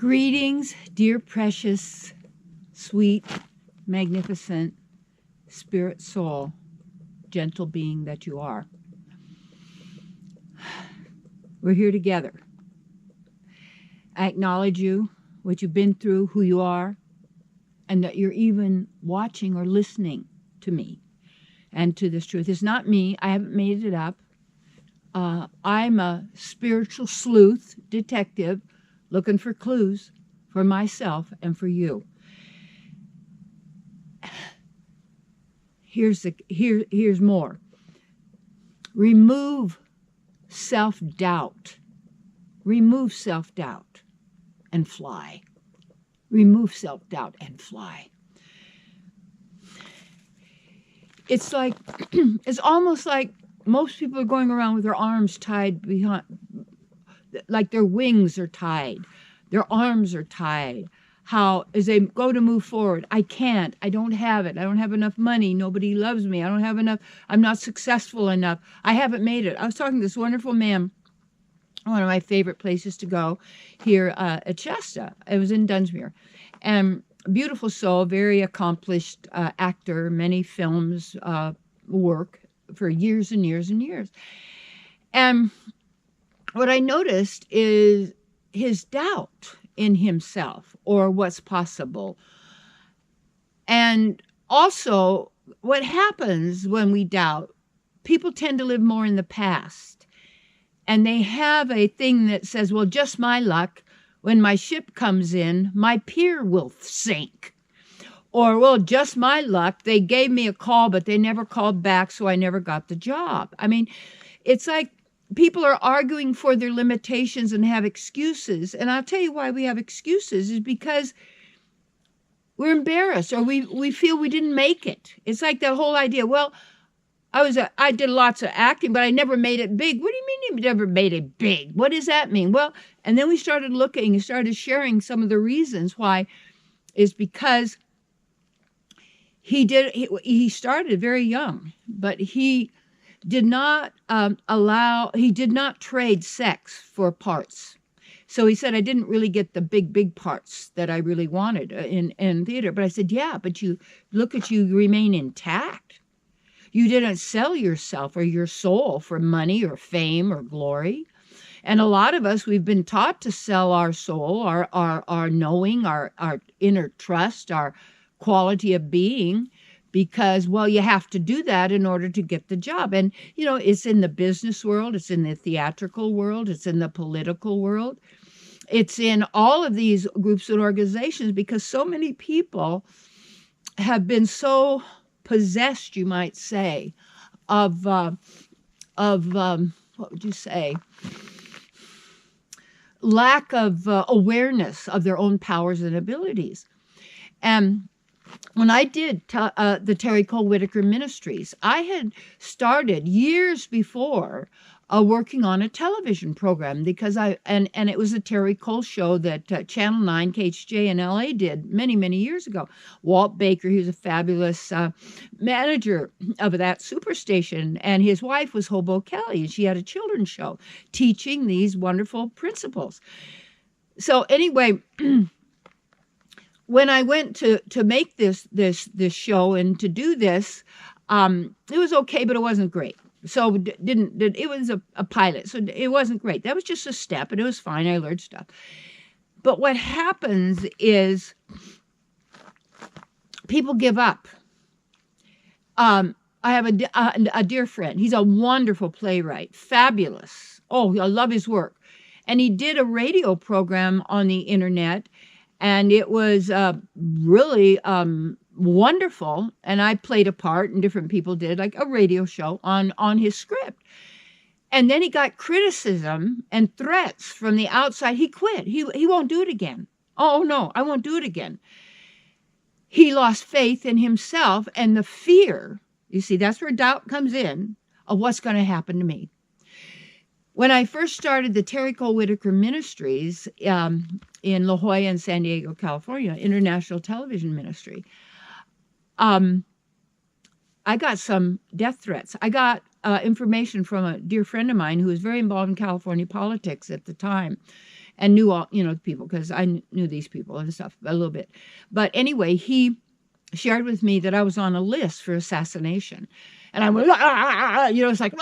Greetings, dear precious, sweet, magnificent spirit soul, gentle being that you are. We're here together. I acknowledge you, what you've been through, who you are, and that you're even watching or listening to me and to this truth. It's not me. I haven't made it up. I'm a spiritual sleuth detective looking for clues for myself and for you. Here's more. Remove self-doubt. Remove self-doubt and fly. Remove self-doubt and fly. It's like, it's almost like most people are going around with their arms tied behind, like their wings are tied. Their arms are tied. How, as they go to move forward, I can't, I don't have it. I don't have enough money. Nobody loves me. I don't have enough. I'm not successful enough. I haven't made it. I was talking to this wonderful man, one of my favorite places to go here at Shasta. It was in Dunsmuir. And beautiful soul, very accomplished actor, many films, work for years and years and years. And what I noticed is his doubt in himself or what's possible. And also what happens when we doubt, people tend to live more in the past. And they have a thing that says, well, just my luck. When my ship comes in, my pier will sink. Or, well, just my luck. They gave me a call, but they never called back, so I never got the job. I mean, it's like people are arguing for their limitations and have excuses. And I'll tell you why we have excuses is because we're embarrassed or we feel we didn't make it. It's like that whole idea, well, I did lots of acting, but I never made it big. What do you mean you never made it big? What does that mean? Well, and then we started looking and started sharing some of the reasons why is because he started very young, but he did not he did not trade sex for parts. So he said, I didn't really get the big parts that I really wanted in theater. But I said, yeah, but you look at you remain intact. You didn't sell yourself or your soul for money or fame or glory. And a lot of us, we've been taught to sell our soul, our knowing, our inner trust, our quality of being, because, well, you have to do that in order to get the job. And, you know, it's in the business world, it's in the theatrical world, it's in the political world. It's in all of these groups and organizations because so many people have been so possessed, you might say, of what would you say? Lack of awareness of their own powers and abilities. And when I did the Terry Cole-Whittaker Ministries, I had started years before working on a television program because and it was a Terry Cole show that Channel 9 KHJ in LA did many years ago. Walt Baker, he was a fabulous manager of that superstation, and his wife was Hobo Kelly, and she had a children's show teaching these wonderful principles. So anyway, when I went to make this show and to do this, it was okay, but it wasn't great. So it was a pilot, so it wasn't great. That was just a step, and it was fine. I learned stuff. But what happens is people give up. I have a dear friend. He's a wonderful playwright, fabulous. Oh, I love his work. And he did a radio program on the internet, and it was really wonderful. And I played a part, and different people did, like a radio show on his script. And then he got criticism and threats from the outside. He quit. He won't do it again. Oh, no, I won't do it again. He lost faith in himself and the fear. You see, that's where doubt comes in of what's going to happen to me. When I first started the Terry Cole-Whittaker Ministries in La Jolla and San Diego, California, International Television Ministry, I got some death threats. I got information from a dear friend of mine who was very involved in California politics at the time. and knew all, the people, because I knew these people and stuff a little bit. But anyway, he shared with me that I was on a list for assassination. And I went, it's like,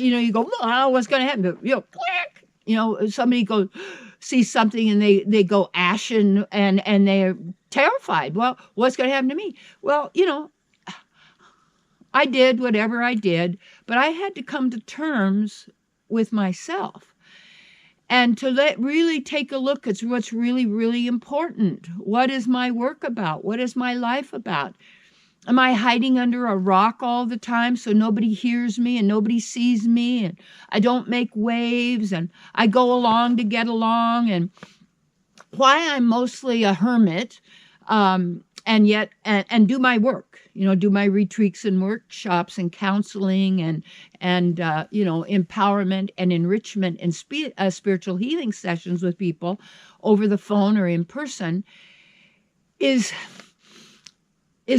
you go, what's going to happen? But, click, somebody goes, sees something and they go ashen and they're terrified. Well, what's going to happen to me? Well, I did whatever I did, but I had to come to terms with myself and to really take a look at what's really, really important. What is my work about? What is my life about? Am I hiding under a rock all the time so nobody hears me and nobody sees me and I don't make waves and I go along to get along? And why I'm mostly a hermit, and yet do my work, do my retreats and workshops and counseling and empowerment and enrichment and spiritual healing sessions with people over the phone or in person is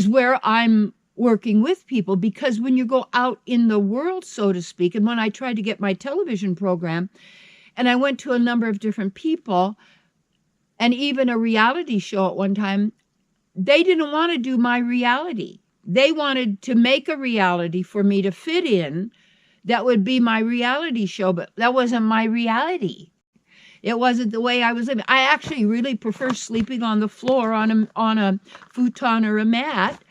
where I'm working with people. Because when you go out in the world, so to speak, and when I tried to get my television program and I went to a number of different people and even a reality show at one time, they didn't want to do my reality. They wanted to make a reality for me to fit in that would be my reality show, but that wasn't my reality. It wasn't the way I was living. I actually really prefer sleeping on the floor on a futon or a mat.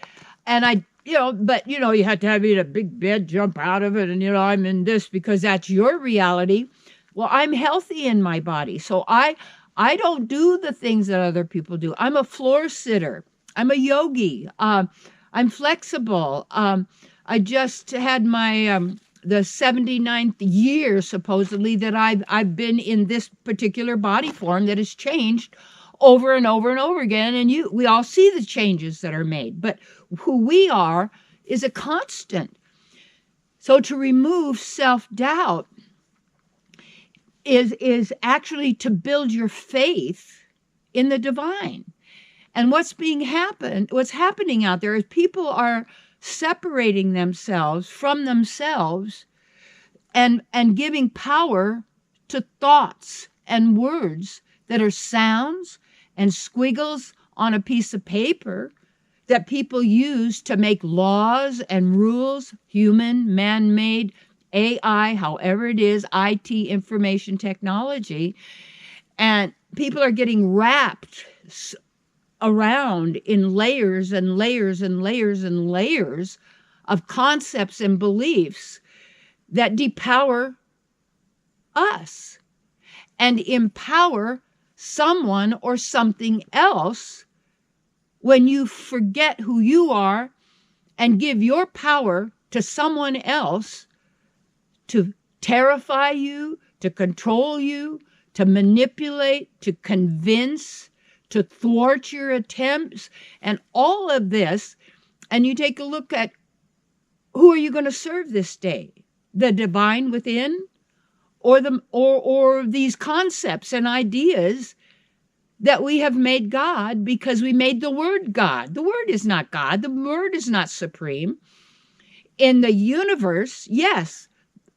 And but you had to have me in a big bed, jump out of it. And, I'm in this because that's your reality. Well, I'm healthy in my body. So I don't do the things that other people do. I'm a floor sitter. I'm a yogi. I'm flexible. I just had my the 79th year, supposedly, that I've been in this particular body form that has changed over and over and over again. And we all see the changes that are made. But who we are is a constant. So to remove self-doubt is actually to build your faith in the divine. And what's happening out there is people are separating themselves from themselves and giving power to thoughts and words that are sounds and squiggles on a piece of paper that people use to make laws and rules, human, man-made, AI, however it is, IT, information technology. And people are getting wrapped around in layers and layers and layers and layers of concepts and beliefs that depower us and empower someone or something else when you forget who you are and give your power to someone else to terrify you, to control you, to manipulate, to convince, to thwart your attempts, and all of this. And you take a look at who are you going to serve this day? The divine within, or these concepts and ideas that we have made God because we made the word God. The word is not God. The word is not supreme. In the universe, yes,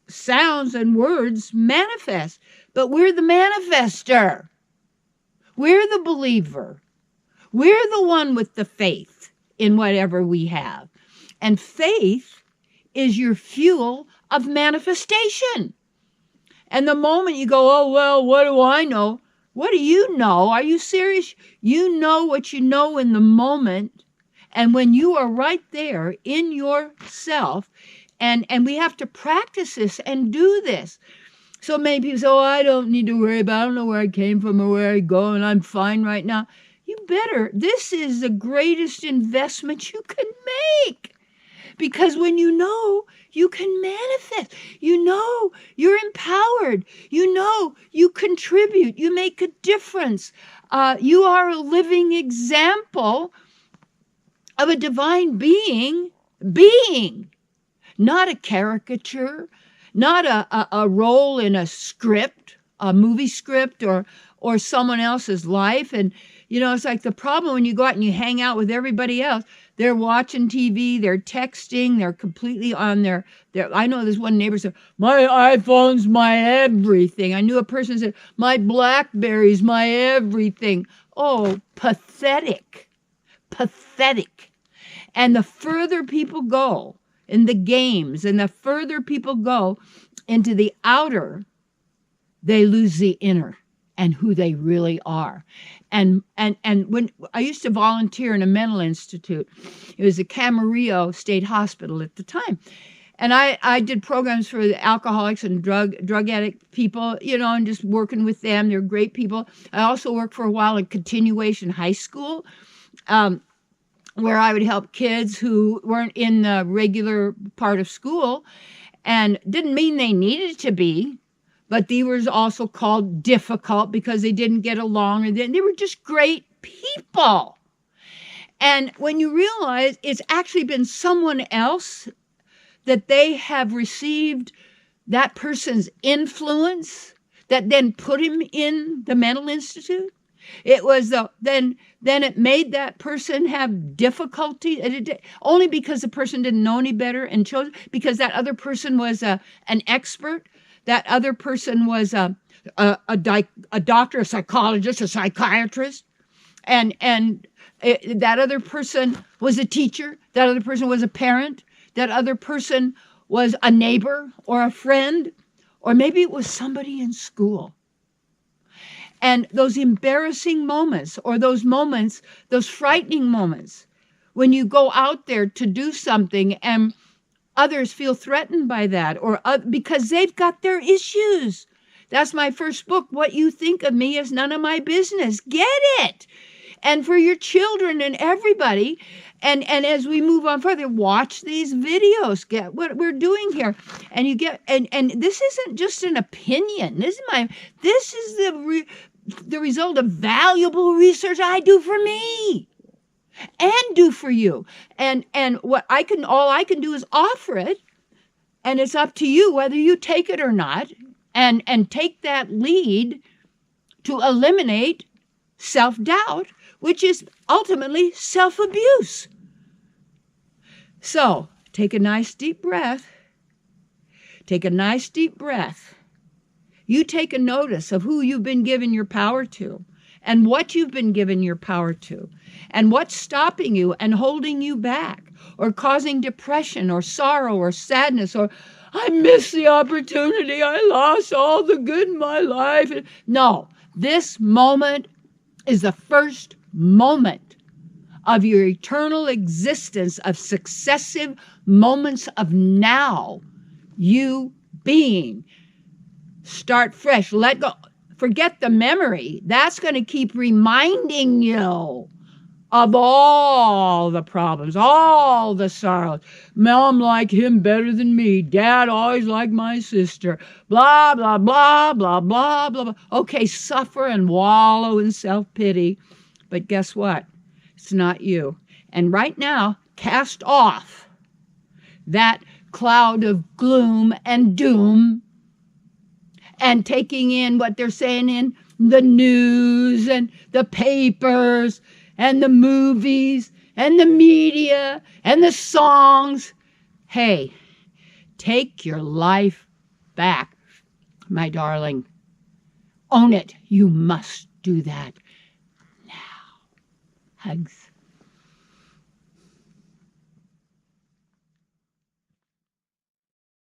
sounds and words manifest, but we're the manifester. We're the believer. We're the one with the faith in whatever we have. And faith is your fuel of manifestation. And the moment you go, oh, well, what do I know? What do you know? Are you serious? You know what you know in the moment. And when you are right there in yourself, and we have to practice this and do this. So many people say, oh, I don't need to worry about it. I don't know where I came from or where I go, and I'm fine right now. You better. This is the greatest investment you can make. Because when you know, you can manifest. You know you're empowered. You know you contribute. You make a difference. You are a living example of a divine being, not a caricature, not a role in a script, a movie script, or someone else's life. And You know, it's like the problem when you go out and you hang out with everybody else. They're watching TV, they're texting, they're completely on their I know this one neighbor said, my iPhone's my everything. I knew a person said, my BlackBerry's my everything. Oh, pathetic. Pathetic. And the further people go in the games and the further people go into the outer, they lose the inner and who they really are. And when I used to volunteer in a mental institute, it was the Camarillo State Hospital at the time. And I did programs for the alcoholics and drug addict people, you know, and just working with them. They're great people. I also worked for a while in continuation high school, where I would help kids who weren't in the regular part of school, and didn't mean they needed to be, but they were also called difficult because they didn't get along, or they were just great people. And when you realize it's actually been someone else that they have received that person's influence that then put him in the mental institute, it was then it made that person have difficulty only because the person didn't know any better and chose, because that other person was an expert. That other person was a doctor, a psychologist, a psychiatrist, and that other person was a teacher. That other person was a parent. That other person was a neighbor or a friend, or maybe it was somebody in school. And those embarrassing moments, or those moments, those frightening moments, when you go out there to do something and others feel threatened by that, or because they've got their issues. That's my first book. What you think of me is none of my business. Get it. And for your children and everybody. And as we move on further, watch these videos. Get what we're doing here. And you get, and this isn't just an opinion. This is the result of valuable research I do for me and do for you. And what all I can do is offer it, and it's up to you whether you take it or not, and take that lead to eliminate self-doubt, which is ultimately self-abuse. So, take a nice deep breath. Take a nice deep breath. You take a notice of who you've been given your power to, and what you've been given your power to, and what's stopping you and holding you back, or causing depression or sorrow or sadness, or I missed the opportunity, I lost all the good in my life. No, this moment is the first moment of your eternal existence, of successive moments of now, you being. Start fresh, let go. Forget the memory. That's going to keep reminding you of all the problems, all the sorrows. Mom liked him better than me. Dad always liked my sister. Blah, blah, blah, blah, blah, blah, blah. Okay, suffer and wallow in self-pity. But guess what? It's not you. And right now, cast off that cloud of gloom and doom, and taking in what they're saying in the news and the papers and the movies and the media and the songs. Hey, take your life back, my darling. Own it. You must do that now. Hugs.